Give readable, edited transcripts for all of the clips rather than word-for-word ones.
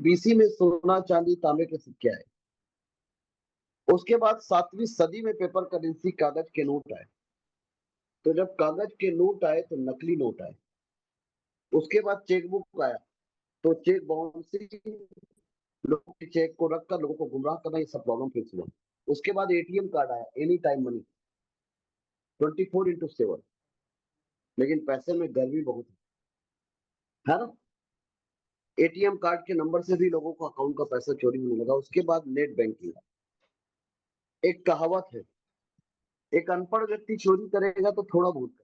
BC में सोना चांदी तांबे के सिक्के आए। उसके बाद 7वीं सदी में पेपर करेंसी कागज के नोट आए। तो जब कागज के नोट आए तो नकली नोट आए। उसके बाद चेकबुक आया तो चेक बाउंसिंग, लोगों के चेक को रखकर लोगों को गुमराह करना, ये सब प्रॉब्लम फेस हुआ। उसके बाद एटीएम कार्ड आया, एनी टाइम मनी, 24/7। लेकिन पैसे में गर्मी बहुत है ना। एटीएम कार्ड के नंबर से भी लोगों को अकाउंट का पैसा चोरी होने लगा। उसके बाद नेट बैंकिंग। एक कहावत है, एक अनपढ़ व्यक्ति चोरी करेगा तो थोड़ा बहुत करेगा,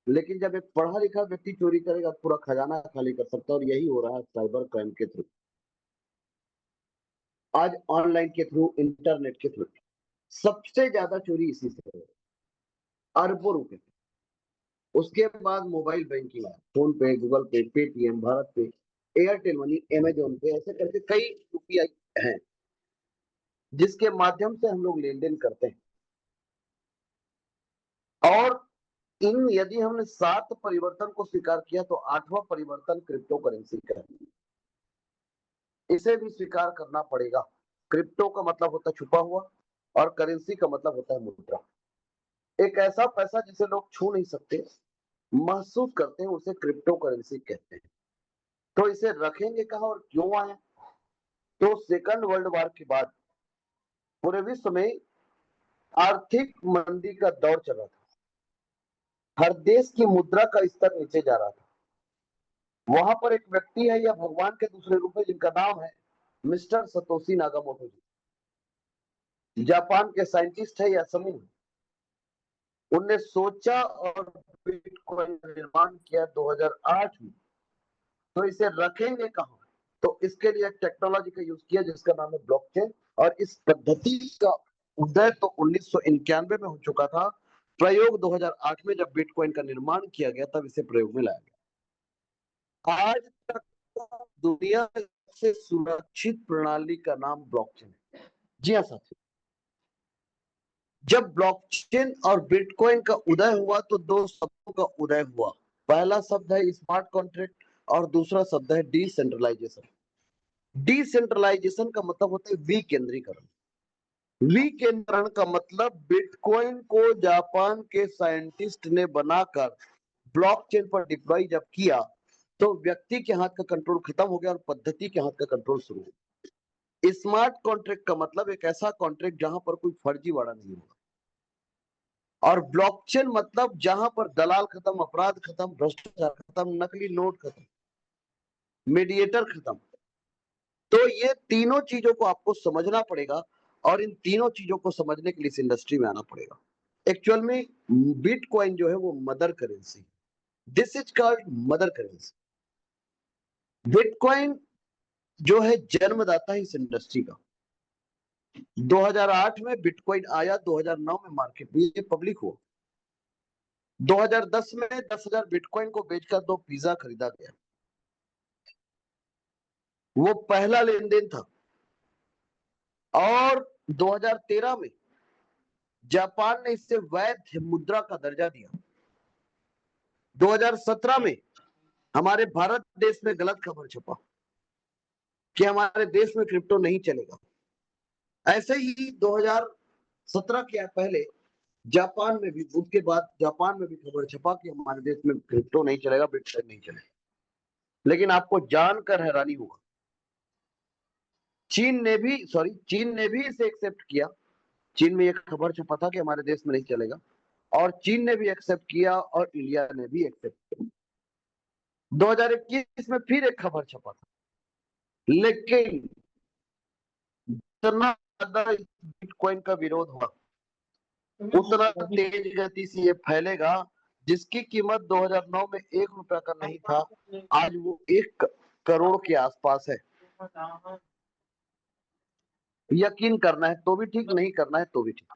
लेकिन जब एक पढ़ा लिखा व्यक्ति चोरी करेगा पूरा खजाना खाली कर सकता है। और यही हो रहा है साइबर क्राइम के थ्रू। आज ऑनलाइन के थ्रू, इंटरनेट के थ्रू सबसे ज्यादा चोरी इसी से हो रही है, अरबों रुपए। उसके बाद मोबाइल बैंकिंग है, फोन पे, गूगल पे, पेटीएम, भारत पे, एयरटेल मनी, अमेजोन पे, ऐसे करके कई यूपीआई हैं जिसके माध्यम से हम लोग लेन देन करते हैं। और इन यदि हमने 7 परिवर्तन को स्वीकार किया तो 8वां परिवर्तन क्रिप्टो करेंसी का है। इसे भी स्वीकार करना पड़ेगा। क्रिप्टो का मतलब होता है छुपा हुआ, और करेंसी का मतलब होता है मुद्रा। एक ऐसा पैसा जिसे लोग छू नहीं सकते, महसूस करते हैं, उसे क्रिप्टो करेंसी कहते हैं। तो इसे रखेंगे कहां और क्यों आए? तो सेकंड वर्ल्ड वॉर के बाद पूरे विश्व में आर्थिक मंदी का दौर चला था। हर देश की मुद्रा का स्तर नीचे जा रहा था। वहां पर एक व्यक्ति है या भगवान के दूसरे रूप में, जिनका नाम है मिस्टर सतोशी नाकामोटो जी। जापान के साइंटिस्ट है या समी। उनने सोचा और बिटकॉइन का निर्माण किया 2008 में। तो इसे रखेंगे कहां? तो इसके लिए टेक्नोलॉजी का यूज किया जिसका नाम है ब्लॉकचेन। और इस पद्धति का उदय तो 1991 में हो चुका था। प्रयोग 2008 में जब बिटकॉइन का निर्माण किया गया तब इसे प्रयोग में लाया गया। आज तक दुनिया से सुरक्षित प्रणाली का नाम ब्लॉकचेन है। जी हाँ साथियों, जब ब्लॉकचेन और बिटकॉइन का उदय हुआ तो 2 शब्दों का उदय हुआ। पहला शब्द है स्मार्ट कॉन्ट्रैक्ट और दूसरा शब्द है डिसेंट्रलाइजेशन। डिसेंट्रलाइजेशन का मतलब होता है विकेंद्रीकरण। विकेंद्रीकरण का मतलब बिटकॉइन को जापान के साइंटिस्ट ने बनाकर ब्लॉकचेन पर डिप्लॉय जब किया तो व्यक्ति के हाथ का कंट्रोल खत्म हो गया और पद्धति के हाथ का कंट्रोल शुरू हो गया। स्मार्ट कॉन्ट्रैक्ट का मतलब एक ऐसा कॉन्ट्रैक्ट जहां पर कोई फर्जीवाड़ा नहीं होगा। और ब्लॉकचेन मतलब जहां पर दलाल खत्म, अपराध खत्म, भ्रष्टाचार खत्म, नकली नोट खत्म, मीडिएटर खत्म। तो ये तीनों चीजों को आपको समझना पड़ेगा और इन तीनों चीजों को समझने के लिए इस इंडस्ट्री में आना पड़ेगा। एक्चुअल में बिटकॉइन जो है वो mother currency, this is called mother currency. Bitcoin जो है जन्मदाता है इस इंडस्ट्री का। 2008 में बिटकॉइन आया, 2009 में मार्केट में ये पब्लिक हुआ। 2010 में 10,000 बिटकॉइन को बेचकर 2 पिज्जा खरीदा गया। वो पहला लेन देन था। और 2013 में जापान ने इससे वैध मुद्रा का दर्जा दिया। 2017 में हमारे भारत देश में गलत खबर छपा कि हमारे देश में क्रिप्टो नहीं चलेगा। ऐसे ही 2017 के पहले जापान में भी, उसके बाद जापान में भी खबर छपा कि हमारे देश में क्रिप्टो नहीं चलेगा, बिटकॉइन नहीं चलेगा। लेकिन आपको जानकर हैरानी होगा, चीन ने भी इसे एक्सेप्ट किया। चीन में एक खबर छपा था कि हमारे देश में नहीं चलेगा, और चीन ने भी एक्सेप्ट किया और इंडिया ने भी एक्सेप्ट किया। 2021 में फिर एक खबर छपा था, लेकिन इतना ज्यादा बिटकॉइन का विरोध हुआ, उतना तेज गति से ये फैलेगा जिसकी कीमत 2009 में 1 रुपया का नहीं था, आज वो 1 करोड़ के आसपास है। यकीन करना है तो भी ठीक, नहीं करना है तो भी ठीक।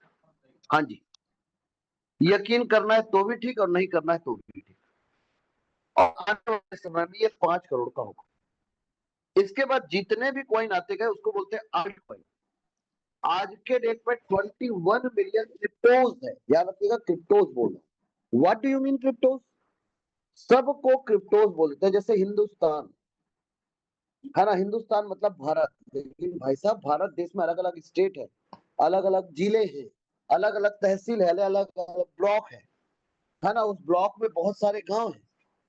हाँ जी, यकीन करना है तो भी ठीक और नहीं करना है तो भी ठीक। और आने वाले समय में ये 5 करोड़ का होगा। इसके बाद जितने भी कॉइन आते गए उसको बोलते हैं आल्ट कॉइन। आज के डेट में 21 मिलियन क्रिप्टोज है। याद रखिएगा, क्रिप्टोज बोल। What do you mean cryptos? सबको क्रिप्टोज बोलते हैं। जैसे हिंदुस्तान, है ना। हिंदुस्तान मतलब भारत, लेकिन भाई साहब भारत देश में अलग अलग स्टेट है, अलग अलग जिले हैं, अलग अलग तहसील है, अलग अलग ब्लॉक है ना। उस ब्लॉक में बहुत सारे गांव हैं,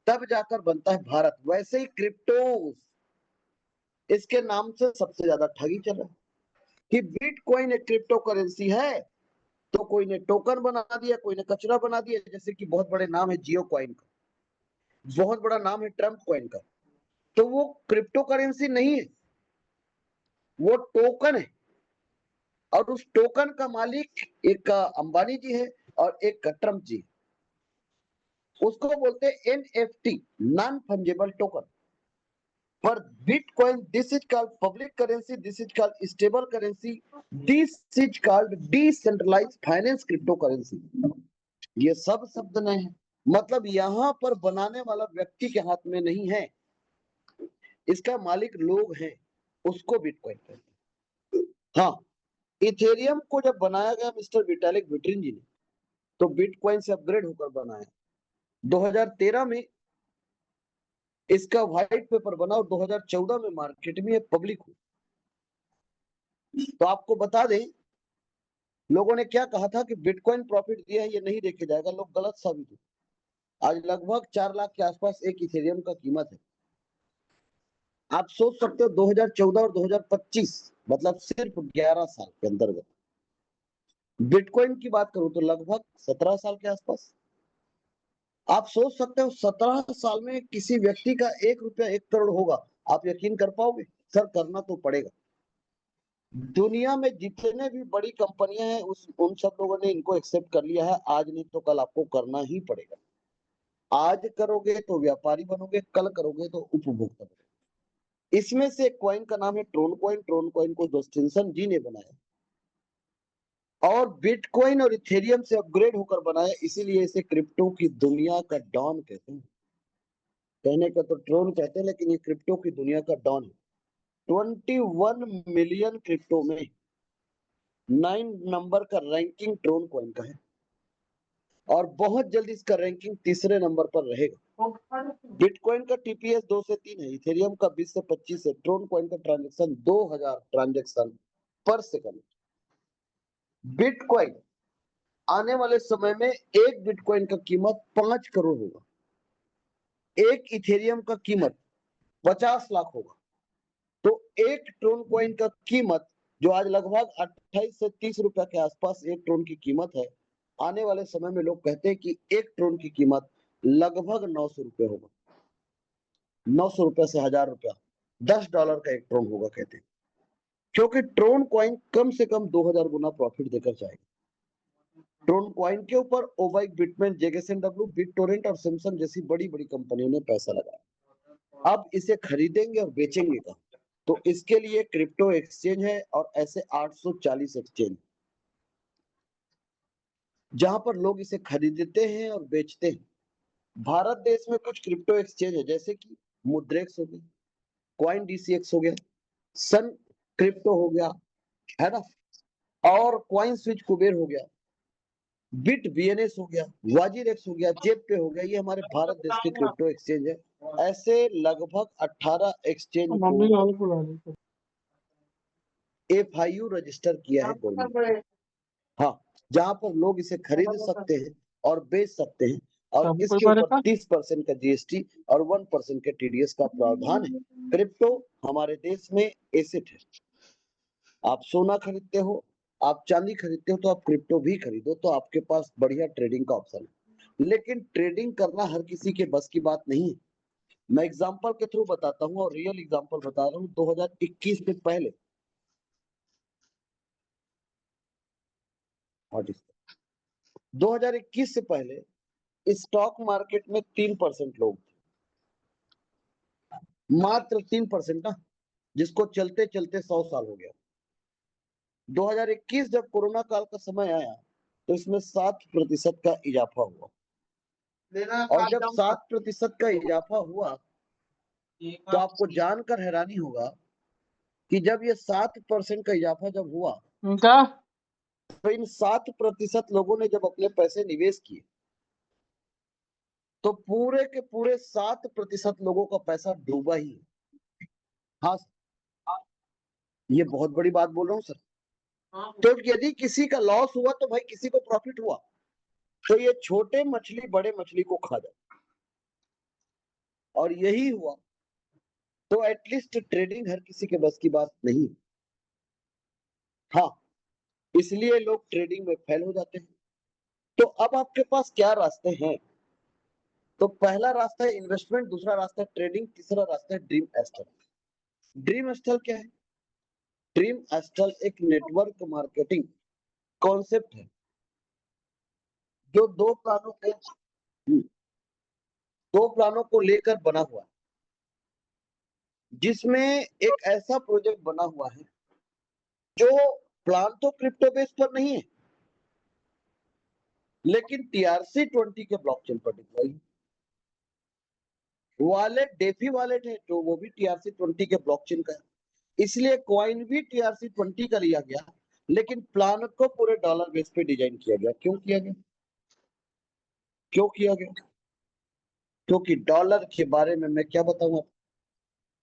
तब जाकर बनता है भारत। वैसे ही क्रिप्टो, इसके नाम से सबसे ज्यादा ठगी चल रहा है कि बिटकॉइन एक क्रिप्टो करेंसी है, तो कोई ने टोकन बना दिया, कोई ने कचरा बना दिया। जैसे कि बहुत बड़े नाम है जियो कॉइन का, बहुत बड़ा नाम है ट्रम्प कॉइन का, तो वो क्रिप्टो करेंसी नहीं है, वो टोकन है। और उस टोकन का मालिक एक अंबानी जी है और एक ट्रम्प जी। उसको बोलते हैं एनएफटी, नॉन फंजेबल टोकन। पर bitcoin, this is called public currency, this is called stable currency, this is called decentralised finance crypto currency. ये सब शब्द नए हैं, मतलब यहाँ पर बनाने वाला व्यक्ति के हाथ में नहीं है, इसका मालिक लोग हैं, उसको बिटकॉइन कहते हैं। हाँ, इथेरियम को जब बनाया गया मिस्टर विटालिक बुटेरिन जी ने, तो बिटकॉइन से अपग्रेड होकर बनाया। 2013 में इसका व्हाइट पेपर बना और 2014 में मार्केट में पब्लिक हुई। तो आपको बता दें, लोगों ने क्या कहा था कि बिटकॉइन प्रॉफिट दिया है, ये नहीं देखा जाएगा, लोग गलत साबित हुए। आज लगभग 4 लाख के आसपास एक इथेरियम का कीमत है। आप सोच सकते हो 2014 और 2025, मतलब सिर्फ 11 साल के अंतर्गत बिटकॉइन की बात करूं तो लगभग 17 साल के आसपास। आप सोच सकते हो 17 साल में किसी व्यक्ति का 1 रुपया 1 करोड़ होगा। आप यकीन कर पाओगे? सर करना तो पड़ेगा। दुनिया में जितने भी बड़ी कंपनियां हैं उन सब लोगों ने इनको एक्सेप्ट कर लिया है। आज नहीं तो कल आपको करना ही पड़ेगा। आज करोगे तो व्यापारी बनोगे, कल करोगे तो उपभोक्ता बनोगे। इसमें से एक कॉइन का नाम है ट्रोन कॉइन। ट्रोन कॉइन को जोस्टिनसन जी ने बनाया और बिटकॉइन और इथेरियम से अपग्रेड होकर बनाया, इसीलिए इसे क्रिप्टो की दुनिया का डॉन कहते हैं। कहने का तो ट्रोन कहते हैं, लेकिन ये क्रिप्टो की दुनिया का डॉन है। 21 मिलियन क्रिप्टो में 9 नंबर का रैंकिंग ट्रोन कॉइन का है और बहुत जल्दी इसका रैंकिंग तीसरे नंबर पर रहेगा। बिटकॉइन का टीपीएस 2 से 3 है, इथेरियम का 20 से 25 है, ट्रोन कॉइन का ट्रांजेक्शन 2000 ट्रांजेक्शन पर सेकंड। बिटकॉइन आने वाले समय में एक बिटकॉइन का कीमत 5 करोड़ होगा, एक इथेरियम का कीमत 50 लाख होगा। तो एक ट्रोन कॉइन का कीमत, जो आज लगभग 28 से 30 रुपए के आसपास एक ट्रोन की कीमत है, आने वाले समय में लोग कहते हैं कि एक ट्रोन की कीमत लगभग 900 रुपए होगा। 900 रुपए से 1000 रुपया, $10 का एक ट्रोन होगा कहते हैं, क्योंकि ट्रोन कॉइन कम से कम 2000 गुना प्रॉफिट देकर जाएगा। ट्रोन कॉइन के ऊपर ओबाइक, बिटमेन, जेएसडब्ल्यू, बिटटोरेंट और सैमसंग जैसी बड़ी बड़ी कंपनियों ने पैसा लगाया। अब इसे खरीदेंगे और बेचेंगे कहाँ? तो इसके लिए क्रिप्टो एक्सचेंज है और ऐसे 840 एक्सचेंज जहां पर लोग इसे खरीदते हैं और बेचते हैं। भारत देश में कुछ क्रिप्टो एक्सचेंज है, जैसे कि मुद्रेक्स हो गया, कॉइन डीसीएक्स हो गया, सन क्रिप्टो हो गया, है ना, और कॉइन स्विच कुबेर हो गया, बिट बीएनएस हो गया, वाजीरेक्स हो गया, जेप पे हो गया। ये हमारे भारत देश के क्रिप्टो एक्सचेंज है। ऐसे लगभग 18 एक्सचेंज को एफआईयू रजिस्टर किया है गवर्नमेंट। हाँ, जहां पर लोग इसे खरीद सकते हैं और बेच सकते हैं, और इसके ऊपर 30% का जीएसटी और 1% के टीडीएस का प्रावधान है। क्रिप्टो हमारे देश में एसेट है। आप सोना खरीदते हो, आप चांदी खरीदते हो, तो आप क्रिप्टो भी खरीदो, तो आपके पास बढ़िया ट्रेडिंग का ऑप्शन है। लेकिन ट्रेडिंग करना हर किसी के बस की बात नहीं है। मैं एग्जांपल के थ्रू बताता हूँ और रियल एग्जांपल बता रहा हूँ। 2021 से पहले, 2021 से पहले स्टॉक मार्केट में 3% लोग थे, मात्र 3% ना, जिसको चलते चलते 100 साल हो गया। 2021 जब कोरोना काल का समय आया तो इसमें 7% का इजाफा हुआ। और जब 7% का इजाफा हुआ तो आपको जानकर हैरानी होगा कि जब ये 7% का इजाफा जब हुआ, तो इन 7% लोगों ने जब अपने पैसे निवेश किए, तो पूरे के पूरे 7% लोगों का पैसा डूबा ही। हाँ ये बहुत बड़ी बात बोल रहा हूँ सर। तो यदि किसी का लॉस हुआ तो भाई किसी को प्रॉफिट हुआ, तो ये छोटे मछली बड़े मछली को खा जाए, और यही हुआ। तो एटलीस्ट ट्रेडिंग हर किसी के बस की बात नहीं। हाँ, इसलिए लोग ट्रेडिंग में फेल हो जाते हैं। तो अब आपके पास क्या रास्ते हैं? तो पहला रास्ता है इन्वेस्टमेंट, दूसरा रास्ता है ट्रेडिंग, तीसरा रास्ता है ड्रीम एस्टल। ड्रीम एस्टल क्या है? ड्रीम एस्टल एक नेटवर्क मार्केटिंग कॉन्सेप्ट है जो दो प्लानों को लेकर बना हुआ है, जिसमें एक ऐसा प्रोजेक्ट बना हुआ है जो प्लान तो क्रिप्टो बेस पर नहीं है, लेकिन TRC20 के ब्लॉकचेन पर डिप्लॉय है। वॉलेट डेफी वॉलेट है तो वो भी TRC20 के ब्लॉकचेन का है, इसलिए कॉइन भी TRC20 का लिया गया, लेकिन प्लान को पूरे डॉलर बेस पे डिजाइन किया गया। क्यों किया गया? क्यों किया गया? क्योंकि डॉलर के बारे में मैं क्या बताऊं,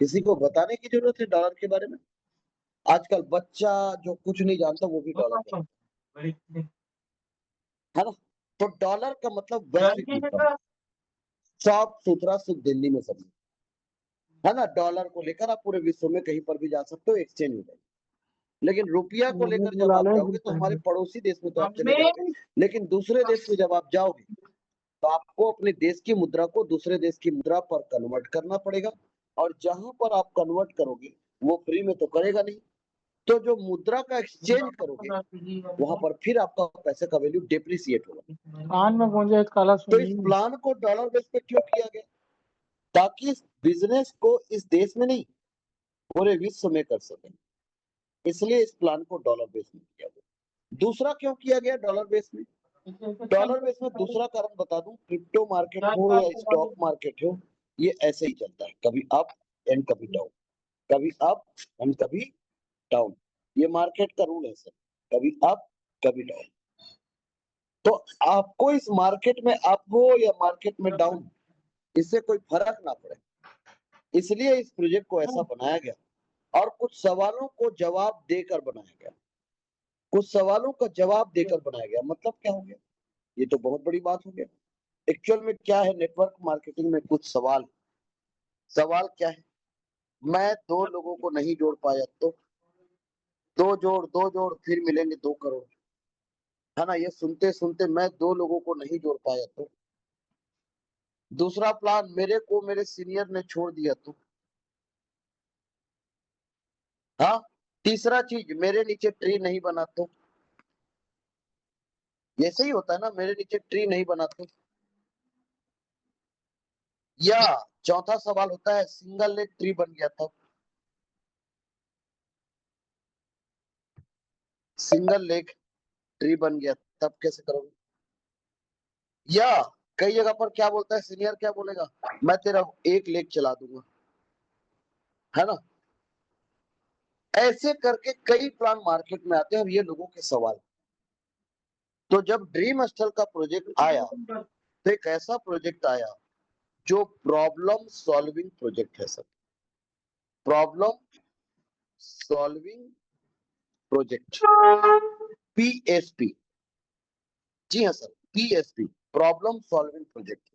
किसी को बताने की जरूरत है डॉलर के बारे में? आजकल बच्चा जो कुछ नहीं जानता वो भी डॉलर जानता है ना। तो डॉलर का मतलब वैश्विक मुद्रा, साफ सुथरा शुद्ध दिल्ली में सब है ना। डॉलर को लेकर आप पूरे विश्व में कहीं पर भी जा सकते हो, एक्सचेंज हो जाएगी। लेकिन रुपया को लेकर जब आप जाओगे तो हमारे पड़ोसी देश में तो आप चले जाओगे, लेकिन दूसरे देश में जब आप जाओगे तो आपको अपने देश की मुद्रा को दूसरे देश की मुद्रा पर कन्वर्ट करना पड़ेगा, और जहां पर आप कन्वर्ट करोगे वो फ्री में तो करेगा नहीं। तो जो मुद्रा का एक्सचेंज करोगे वहां पर फिर आपका पैसे का वैल्यू डेप्रिसिएट होगा। कान में गूंजे काला तो इस प्लान को डॉलर बेस पे क्यों किया गया? ताकि इस बिजनेस को इस देश में नहीं पूरे विश्व में कर सके, इसलिए इस प्लान को डॉलर बेस में किया गया। दूसरा क्यों किया गया डॉलर बेस में? डॉलर बेस में दूसरा कारण बता दूं, क्रिप्टो मार्केट हो या स्टॉक मार्केट हो, ये ऐसे ही चलता है, कभी अप एंड कभी डाउन, कभी अप एंड कभी डाउन। ये मार्केट का रूल है सर, कभी अप कभी डाउन। तो आपको इस मार्केट में अप हो या मार्केट में डाउन, इससे कोई फर्क ना पड़े, इसलिए इस प्रोजेक्ट को ऐसा बनाया गया और कुछ सवालों को जवाब देकर बनाया गया। कुछ सवालों का जवाब देकर बनाया गया मतलब क्या हो गया? ये तो बहुत बड़ी बात हो गया। एक्चुअल में क्या है, नेटवर्क मार्केटिंग में कुछ सवाल। सवाल क्या है? मैं दो लोगों को नहीं जोड़ पाया तो दो जोड़ फिर मिलेंगे 2 करोड़, है ना। ये सुनते सुनते मैं दो लोगों को नहीं जोड़ पाया तो दूसरा प्लान, मेरे को मेरे सीनियर ने छोड़ दिया तो, हाँ। तीसरा चीज, मेरे नीचे ट्री नहीं बना तो, ऐसे ही होता है ना, मेरे नीचे ट्री नहीं बना तो। या चौथा सवाल होता है, सिंगल लेग ट्री बन गया था, सिंगल लेग ट्री बन गया तब कैसे करोगे? या कई जगह पर क्या बोलता है सीनियर, क्या बोलेगा, मैं तेरा एक लेग चला दूंगा, है ना। ऐसे करके कई प्लान मार्केट में आते हैं, अब ये लोगों के सवाल। तो जब ड्रीम स्थल का प्रोजेक्ट आया तो एक ऐसा प्रोजेक्ट आया जो प्रॉब्लम सॉल्विंग प्रोजेक्ट है sir, problem solving project, PSP। जी हाँ sir, PSP, problem solving project.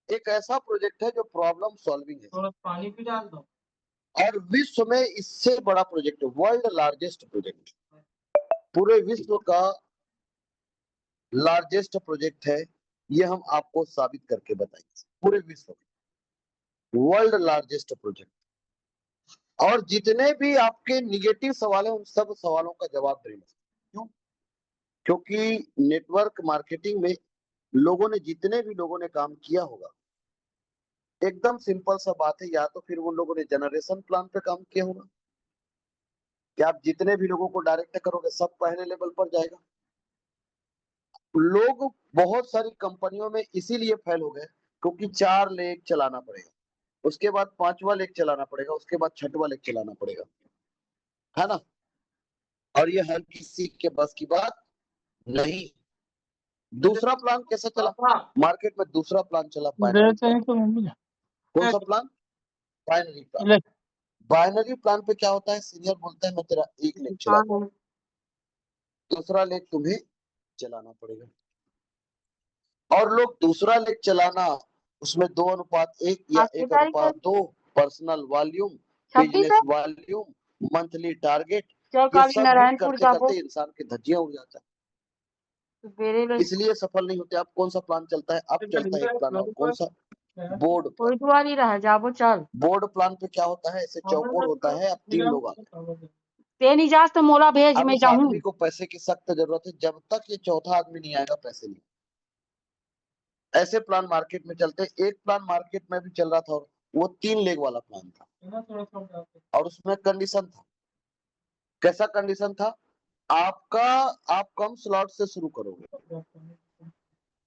एक ऐसा प्रोजेक्ट है जो प्रॉब्लम सॉल्विंग है, थोड़ा पानी भी डाल दो। और विश्व में इससे बड़ा प्रोजेक्ट, वर्ल्ड लार्जेस्ट प्रोजेक्ट, पूरे विश्व का लार्जेस्ट प्रोजेक्ट है, ये हम आपको साबित करके बताएंगे। पूरे विश्व में वर्ल्ड लार्जेस्ट प्रोजेक्ट, और जितने भी आपके निगेटिव सवाल हैं उन सब सवालों का जवाब देंगे। क्यों? क्योंकि नेटवर्क मार्केटिंग में लोगों ने, जितने भी लोगों ने काम किया होगा, एकदम सिंपल सा बात है, या तो फिर उन लोगों ने जनरेशन प्लान पे काम किया होगा कि आप जितने भी लोगों को डायरेक्ट करोगे सब पहले लेवल पर जाएगा। लोग बहुत सारी कंपनियों में इसीलिए फेल हो गए क्योंकि 4 लेग चलाना पड़ेगा, उसके बाद 5वां लेग चलाना पड़ेगा, उसके बाद 6वां लेग चलाना पड़ेगा, है ना। और ये हर किसी के बस की बात नहीं। दूसरा प्लान कैसा चला मार्केट में? दूसरा प्लान चला बाइनरी प्लान। कौन सा plan? Binary plan. Binary plan पे क्या होता है, सीनियर बोलता है मैं तेरा 1 लेख चला हाँ दूंगा, दूसरा लेख तुम्हें चलाना पड़ेगा। और लोग दूसरा लेख चलाना, उसमें 2:1 या आज की तारीख है 1:2, पर्सनल वॉल्यूम, 26 बिजनेस है। वॉल्यूम, मंथली टारगेट, चल ये काली सब मीट नारायणपुर करते जाबो करते इंसान की धज्जियां उड़ जाता है, बेरे ले इसलिए सफल नहीं होते। अब कौन सा प्लान चलता है, अब चलता है एक प्लान और, कौन सा, बोर्ड कोई प्लान। दुआरी रहा जाबो चल बोर्ड प्लान पे क्या होता है, ऐसे चौकोर होता है, अब 3 लोग आते ते नहीं जास तो मोला भेज हैं। अब मैं उस जाऊं। आदमी को पैसे की सख्त जरूरत है, जब तक ये चौथा आदमी नहीं आएगा पैसे नहीं। ऐसे प्लान मार्केट में चलते हैं। एक प्लान मार्केट में भी चल रहा था, वो 3 लेग वाला प्लान था, और उसमें कंडीशन था। कैसा कंडीशन था, आपका, आप कम स्लॉट से शुरू करोगे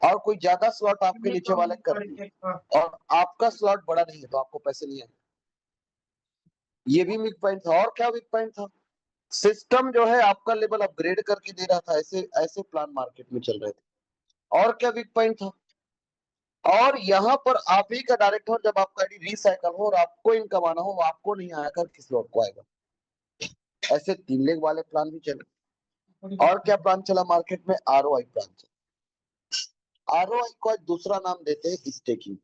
और कोई ज्यादा स्लॉट आपके नीचे वाले कर दिए, और आपका स्लॉट बड़ा नहीं है तो आपको पैसे नहीं आएंगे। ये भी वीक पॉइंट था। और क्या वीक पॉइंट था, सिस्टम जो है आपका लेवल अपग्रेड करके दे रहा था। ऐसे ऐसे प्लान मार्केट में चल रहे थे। और क्या वीक पॉइंट था, और यहाँ पर आप ही का डायरेक्ट हो, जब आपका आईडी रीसाइकल हो और आपको इनकम आना हो, आपको नहीं आया कर किस लोग को आएगा। ऐसे 3 लेग वाले प्लान भी चले। और क्या प्लान चला मार्केट में, आरओआई प्लान चला। आरओआई को आज दूसरा नाम देते हैं स्टेकिंग,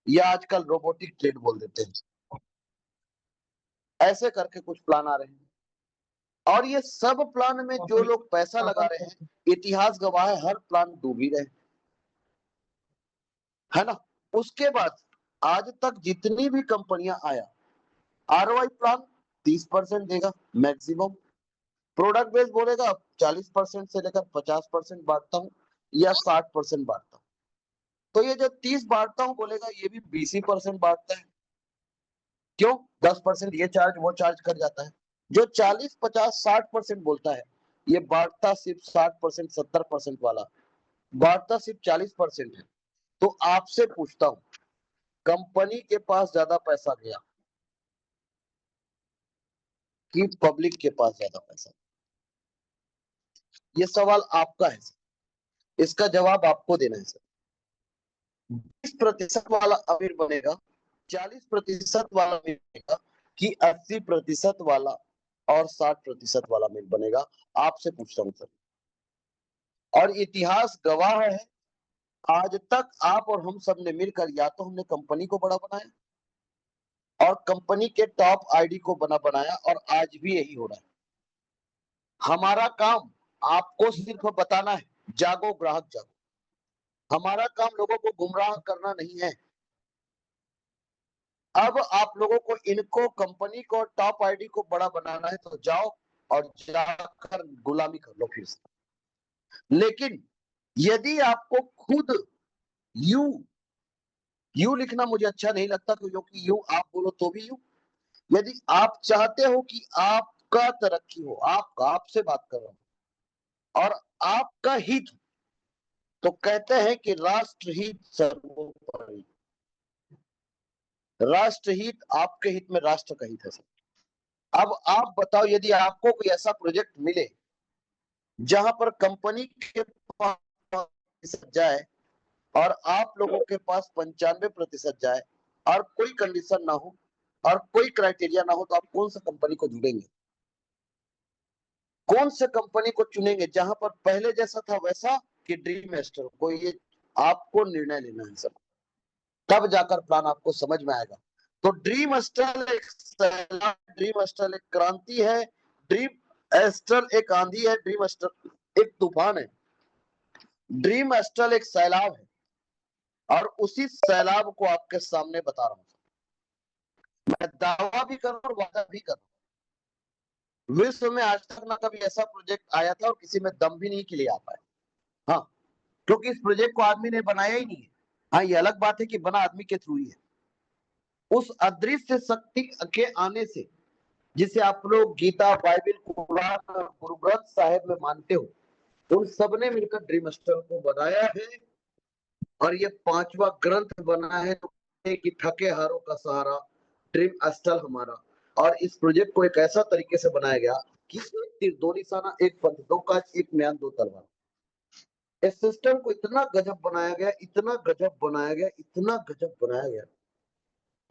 या आजकल रोबोटिक ट्रेड बोल देते हैं। ऐसे करके कुछ प्लान आ रहे हैं, और ये सब प्लान में जो लोग पैसा लगा रहे हैं, इतिहास गवाह है हर प्लान डूब ही रहे, है ना। उसके बाद आज तक जितनी भी कंपनियां आया, आरओआई प्लान 30% देगा मैक्सिमम, प्रोडक्ट बेस बोलेगा 40% से लेकर 50% बांटता हूँ या 60% बांटता हूँ। तो ये जो 30 बांटता हूँ बोलेगा, ये भी 20% बांटता है। क्यों, 10% ये चार्ज वो चार्ज कर जाता है। जो 40, 50, 60% बोलता है, ये बांटता सिर्फ 60%, 70% वाला बांटता सिर्फ 40% है। तो आपसे पूछता हूँ, कंपनी के पास ज्यादा पैसा गया कि पब्लिक के पास ज्यादा पैसा? ये सवाल आपका है सर, इसका जवाब आपको देना है सर। 20% वाला अमीर बनेगा, 40% वाला अमीर बनेगा, कि 80% वाला और 60% वाला अमीर बनेगा? आपसे पूछता हूँ सर। और इतिहास गवाह है, आज तक आप और हम सब ने मिलकर या तो हमने कंपनी को बड़ा बनाया, और कंपनी के टॉप आईडी को बना बनाया, और आज भी यही हो रहा है। हमारा काम आपको सिर्फ बताना है, जागो ग्राहक जागो। हमारा काम लोगों को गुमराह करना नहीं है। अब आप लोगों को इनको, कंपनी को, टॉप आईडी को बड़ा बनाना है, तो जाओ और जाकर गुलामी कर लो फिर से। लेकिन यदि आपको खुद यू यू लिखना मुझे अच्छा नहीं लगता, क्योंकि यू आप बोलो तो भी यू, यदि आप चाहते हो कि आपका तरक्की हो, आपसे बात कर रहा हूं, और आपका हित, तो कहते हैं कि राष्ट्रहित सर्वोपरि। राष्ट्रहित, आपके हित में राष्ट्र का हित है सर। अब आप बताओ, यदि आपको कोई ऐसा प्रोजेक्ट मिले जहां पर कंपनी के पास जाए और आप लोगों के पास 95% जाए, और कोई कंडीशन ना हो और कोई क्राइटेरिया ना हो, तो आप कौन सा कंपनी को जुड़ेंगे? कौन से कंपनी को चुनेंगे, जहां पर पहले जैसा था वैसा, कि ड्रीम एस्टर को? ये आपको निर्णय लेना है सब, तब जाकर प्लान आपको समझ में आएगा। तो ड्रीम एस्टर एक सैलाब, ड्रीम एस्टर एक क्रांति है, ड्रीम एस्टर एक आंधी है, ड्रीम एस्टर एक तूफान है, ड्रीम एस्टर एक सैलाब है, और उसी सैलाब को आपके सामने बता रहा हूं। मैं दावा भी कर रहा हूं और वादा भी कर रहा हूं, विश्व में आज तक ना कभी ऐसा प्रोजेक्ट आया था और किसी में दम भी नहीं के लिए आ पाया। हाँ, क्योंकि इस प्रोजेक्ट को आदमी ने बनाया ही नहीं है। हाँ, ये अलग बात है कि बना आदमी के थ्रू ही है। उस अदृश्य शक्ति के आने से, जिसे आप लोग गीता, बाइबल, कुरान, गुरु ग्रंथ साहिब में मानते हो, उन सब ने मिलकर ड्रीम एस्टर को बनाया है। और ये 5वां ग्रंथ बना है कि थके हारों का सहारा ड्रीम एस्टर हमारा। और इस प्रोजेक्ट को एक ऐसा तरीके से बनाया गया कि एक तीर दो निशाना, एक पंथ दो काज, एक म्यान दो तलवार। इस सिस्टम को इतना गजब बनाया गया, इतना गजब बनाया गया, इतना गजब बनाया गया,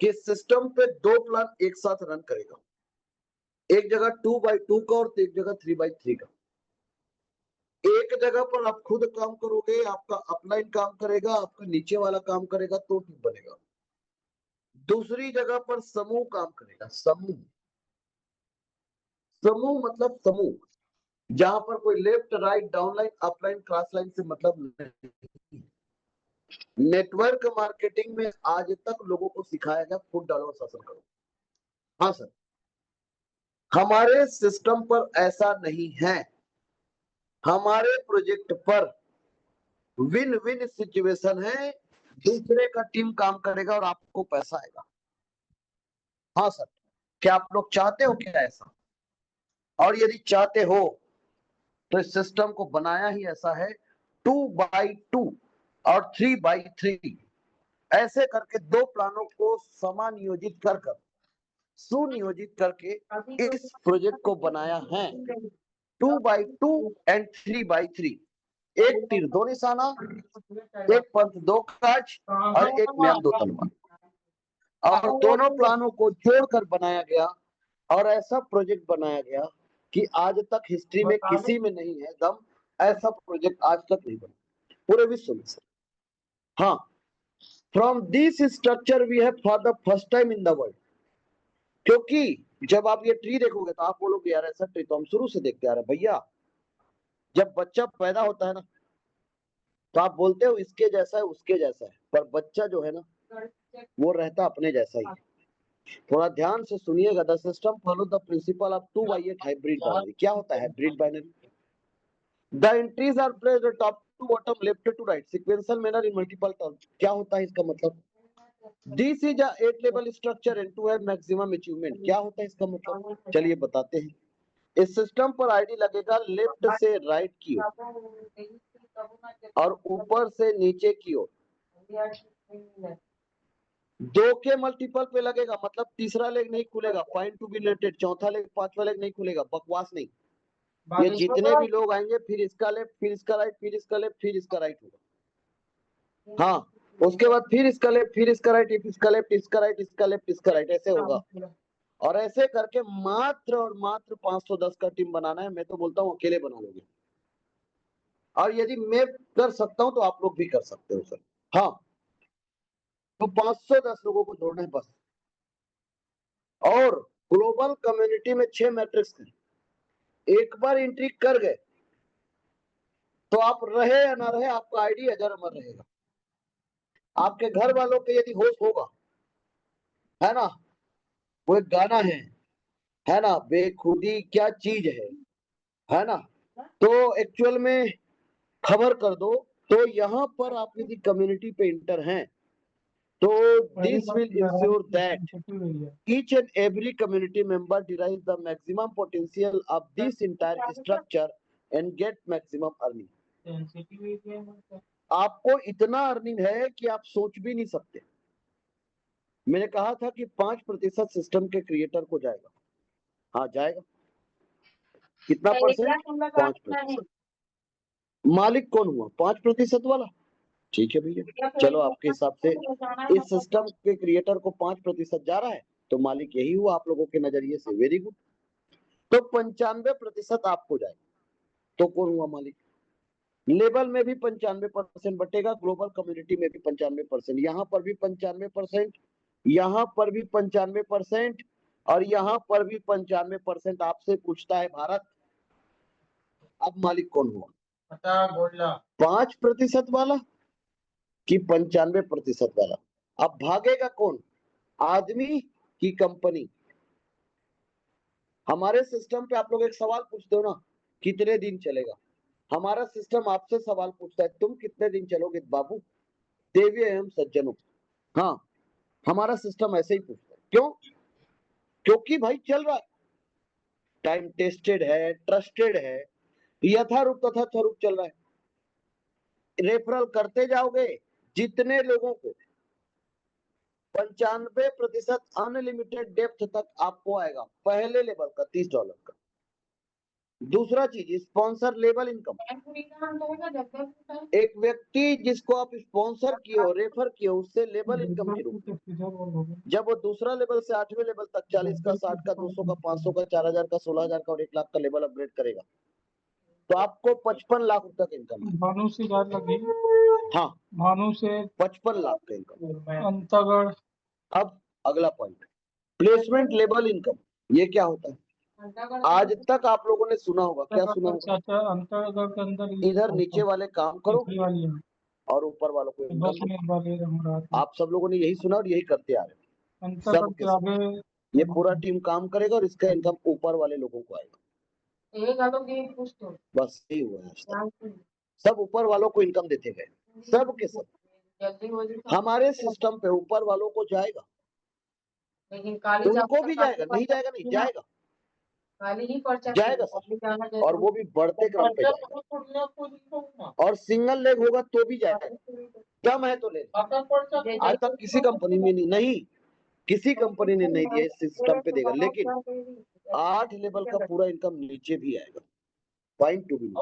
कि सिस्टम पे 2 प्लान एक साथ रन करेगा, एक जगह 2x2 का और एक जगह 3x3 का। एक जगह पर आप खुद काम करोगे, आपका अपलाइन काम करेगा, आपका नीचे वाला काम करेगा, तो टीम बनेगा। दूसरी जगह पर समूह काम करेगा, समूह। समूह मतलब समूह, जहां पर कोई left right downline upline cross line से मतलब नहीं। नेटवर्क मार्केटिंग में आज तक लोगों को सिखाया गया फुट डालो और शासन करो। हाँ सर, हमारे सिस्टम पर ऐसा नहीं है। हमारे प्रोजेक्ट पर विन विन सिचुएशन है, दूसरे का टीम काम करेगा और आपको पैसा आएगा। हाँ सर, क्या आप लोग चाहते हो क्या ऐसा? और यदि चाहते हो तो इस सिस्टम को बनाया ही ऐसा है 2x2 और 3x3, ऐसे करके 2 प्लानों को समानियोजित कर सुनियोजित करके इस प्रोजेक्ट को बनाया है 2x2 एंड 3x3। एक तीर 2 निशाना, एक पंथ 2 काज और एक म्यान 2 तलवार, और दोनों प्लानों को जोड़कर बनाया गया और ऐसा प्रोजेक्ट बनाया गया कि आज तक हिस्ट्री में किसी में नहीं है दम, ऐसा प्रोजेक्ट आज तक नहीं बना पूरे विश्व में सर। हाँ, from this structure we have for the first time in the world. क्योंकि जब आप ये ट्री देखोगे तो आप बोलोगे यार ऐसा ट्री तो हम शुरू से देखते आ रहे हैं। भैया, जब बच्चा पैदा होता है ना, तो आप बोलते हो इसके जैसा है उसके जैसा है, पर बच्चा जो है ना वो रहता अपने जैसा ही। थोड़ा ध्यान से सुनिएगा। The system follow the principle of 2x8 hybrid binary. क्या होता है hybrid binary? The entries are placed top to bottom, left to right, sequential manner in multiple terms. क्या होता है इसका मतलब? This is a 8 level structure and to have maximum achievement. क्या होता है इसका मतलब? चलिए बताते हैं। इस सिस्टम पर आईडी लगेगा लेफ्ट से राइट की ओर और ऊपर से नीचे की ओर। 2 के मल्टीपल पे लगेगा, मतलब तीसरा लेग नहीं खुलेगा, पॉइंट टू बी नोटेड। चौथा लेग पांचवा लेग नहीं खुलेगा, बकवास नहीं। ये जितने भी लोग आएंगे फिर इसका लेफ्ट, फिर इसका राइट, फिर इसका लेफ्ट, फिर इसका राइट होगा। हाँ, उसके बाद फिर इसका लेफ्ट, फिर इसका राइट, इसका लेफ्ट, इसका राइट, इसका लेफ्ट, इसका राइट, ऐसे होगा। और ऐसे करके मात्र और मात्र 510 का टीम बनाना है। मैं तो बोलता हूँ अकेले बना लोगे, और यदि मैं कर सकता हूं तो आप लोग भी कर सकते हो सर। हाँ, तो 510 लोगों को जोड़ना है बस। और ग्लोबल कम्युनिटी में 6 मैट्रिक्स हैं। एक बार एंट्री कर गए तो आप रहे या ना रहे, आपका आईडी अजर अमर रहेगा। आपके घर वालों के यदि होश होगा, है ना, वो एक गाना है ना, बेखुदी क्या चीज है ना, तो एक्चुअल में खबर कर दो। तो यहाँ पर आप यदि कम्युनिटी पे इंटर हैं तो this will ensure that each and every community member derives the maximum potential of this entire structure and get maximum earning। आपको इतना अर्निंग है कि आप सोच भी नहीं सकते। मैंने कहा था कि 5% सिस्टम के क्रिएटर को जाएगा। हाँ जाएगा। कितना परसेंट? 5%। मालिक कौन हुआ? 5% वाला। ठीक है भैया, चलो आपके हिसाब से इस सिस्टम के क्रिएटर को 5% जा रहा है तो मालिक यही हुआ आप लोगों के नजरिए से। Very good. तो 95% आपको जाएगा, तो कौन हुआ मालिक? लेवल में भी 95% बटेगा, ग्लोबल कम्युनिटी में भी 95%, यहाँ पर भी 95%, यहाँ पर भी 95%, और यहाँ पर भी 95%। आपसे पूछता है भारत, अब मालिक कौन हुआ? 5% वाला कि 95% वाला? अब भागेगा कौन, आदमी की कंपनी? हमारे सिस्टम पे आप लोग एक सवाल पूछते हो ना, कितने दिन चलेगा? हमारा सिस्टम आपसे सवाल पूछता है, तुम कितने दिन चलोगे बाबू? देवी एवं सज्जनों। हाँ, हमारा सिस्टम ऐसे ही पूछता है। क्यों? क्योंकि भाई चल रहा है, टाइम टेस्टेड है, ट्रस्टेड है, यथारूप तथा स्वरूप चल रहा है। रेफरल करते जाओगे जितने लोगों को, 95% अनलिमिटेड डेप्थ तक आपको आएगा। पहले लेवल का $30 का, दूसरा चीज स्पॉन्सर लेबल इनकम, एक व्यक्ति जिसको आप स्पॉन्सर किए हो, रेफर किए हो, उससे लेबल इनकम के रूप में जब वो दूसरा लेवल से 8वें लेवल तक 40 का, 60 का, 200 का, 500 का, 4000 का, 16000 का और 1 लाख का लेवल अपग्रेड करेगा तो आपको 55 लाख रुपए का इनकम है। भानु से बात लगी, हाँ, भानु से 55 लाख का इनकम। अंतागढ़। अब अगला पॉइंट, प्लेसमेंट लेवल इनकम, ये क्या होता है? आज तक आप लोगों ने सुना होगा, क्या सुना होगा? चाचा अंतागढ़ के अंदर इधर नीचे वाले काम करो तीसरी वाली है, और ऊपर वालों को इनकम बस में एक बार ले रहा था। आप सब लोगों ने यही सुना और यही करते आ रहे हैं। अंतागढ़ सब के के सब आगे ये पूरा टीम काम करेगा और इसका इनकम ऊपर वाले लोगों को आएगा। बस यही हुआ है आज तक। सब ऊपर वालों को इनकम देते गए, सब के सब। हमारे सिस्टम पे ऊपर वालों को जाएगा, उनको भी जाएगा, नहीं जाएगा नहीं, जाएगा, जाएगा सर, और वो भी बढ़ते क्रम पे जाएगा। और सिंगल लेग होगा तो भी जाएगा, दम है तो ले। आज तक किसी कंपनी में नहीं, किसी कंपनी ने नहीं दिया, इस सिस्टम पे देगा। लेकिन 8 लेवल का पूरा इनकम नीचे भी आएगा, पॉइंट टू बी।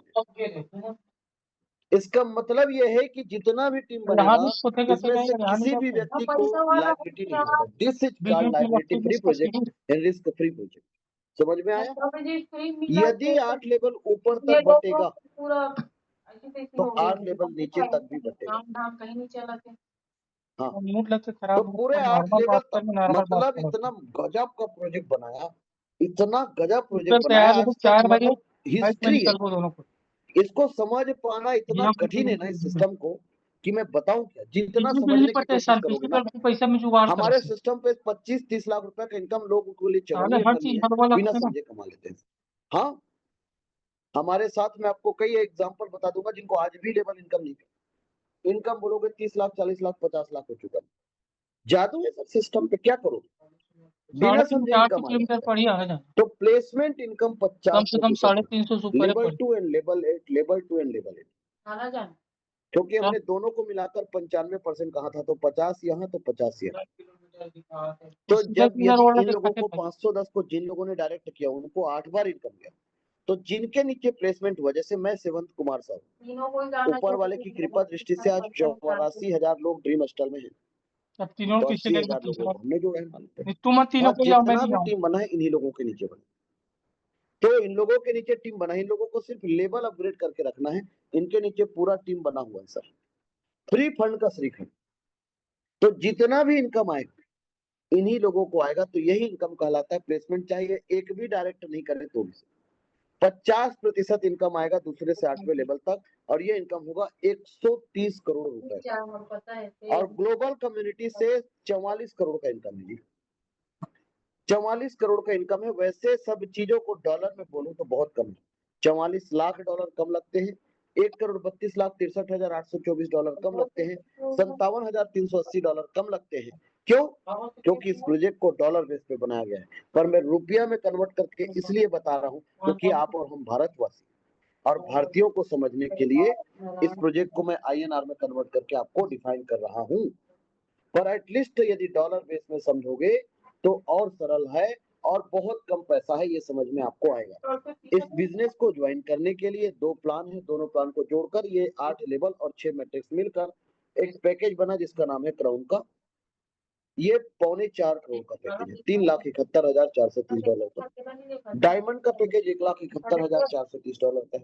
इसका मतलब ये है कि जितना भी टीम बनेगा इसमें से किसी भी व्यक्ति को लायबिलिटी नहीं होगा। This is called liability free project and risk free project. समझ में आया? यदि 8 लेवल ऊपर तक बटेगा तो 8 लेवल नीचे तक भी बटेगा। हाँ, तो पूरे 8 लेवल तक, मतलब इतना गजब का प्रोजेक्ट बनाया, इतना गजब प्रोजेक्ट बनाया, आज तक मतलब हिस्ट्री है। इसको समझ पाना इतना कठिन है ना इस सिस्टम को कि मैं बताऊं क्या। जितना समझने की कोशिश करोगे ना, हमारे सिस्टम पे 25-30 लाख रुपए का इनकम लोगों के लिए चवन्नी बिना समझे कमा लेते हैं। हाँ, हमारे साथ में आपको कई एग्जांपल बता दूंगा जिनको आज भी लेवल इनकम नहीं है। इनकम बोलोगे 30 लाख, 40 लाख, 50 लाख हो चुका है। जादू है सर सिस्टम पे, क्या करो बिना समझे इनकम आ जाता है। तो placement income 50% level 2 and level 8, level 2 and level 8, क्योंकि हमने दोनों को मिलाकर 95% कहा था, तो 50 यहाँ तो 50 यहाँ। तो जब यदि इन लोगों को 510 को जिन लोगों ने डायरेक्ट किया उनको 8 बार इनकम गया, तो जिनके नीचे प्लेसमेंट हुआ, जैसे मैं सेवंत कुमार साहब, ऊपर वाले की कृपा दृष्टि से आज 84,000 लोग ड्रीम स्टार में है। 80,000 लोगों को हमने जोड़ा है। जितना भी टीम बना है इन्हीं लोगों के नीचे बना, तो इन लोगों के नीचे टीम बना है, इन लोगों को सिर्फ लेवल अपग्रेड करके रखना है। इनके नीचे पूरा टीम बना हुआ है सर, फ्री फंड का श्रीखंड। तो जितना भी इनकम आएगा इन्हीं लोगों को आएगा, तो यही इनकम कहलाता है प्लेसमेंट। चाहिए एक भी डायरेक्ट नहीं करे तो भी 50% इनकम आएगा दूसरे से 8वें लेवल तक, और ये इनकम होगा 130 करोड़ रुपए। और ग्लोबल कम्युनिटी से 44 करोड़ का इनकम है जी, 44 करोड़ का इनकम है। वैसे सब चीजों को डॉलर में बोलूं तो बहुत कम है, 44 लाख डॉलर कम लगते हैं, 1,32,63,824 डॉलर कम लगते हैं, 57,380 डॉलर कम लगते हैं। क्यों? क्योंकि इस प्रोजेक्ट को डॉलर बेस पे बनाया गया है। पर मैं रुपया में कन्वर्ट करके इसलिए बता रहा हूँ क्योंकि आप और हम भारतवासी और भारतीयों को समझने के लिए इस प्रोजेक्ट को मैं INR में कन्वर्ट करके आपको डिफाइन कर रहा हूँ। पर एटलीस्ट यदि डॉलर बेस में समझोगे तो और सरल है और बहुत कम पैसा है, ये समझ में आपको आएगा। इस बिजनेस को ज्वाइन करने के लिए 2 प्लान है, दोनों प्लान को जोड़कर ये 8 लेवल और 6 मैट्रिक्स मिलकर एक पैकेज बना जिसका नाम है क्राउन का। ये 3.25 करोड़ का पैकेज है, 3,71,430 डॉलर का। डायमंड का पैकेज 1,71,430 डॉलर का है।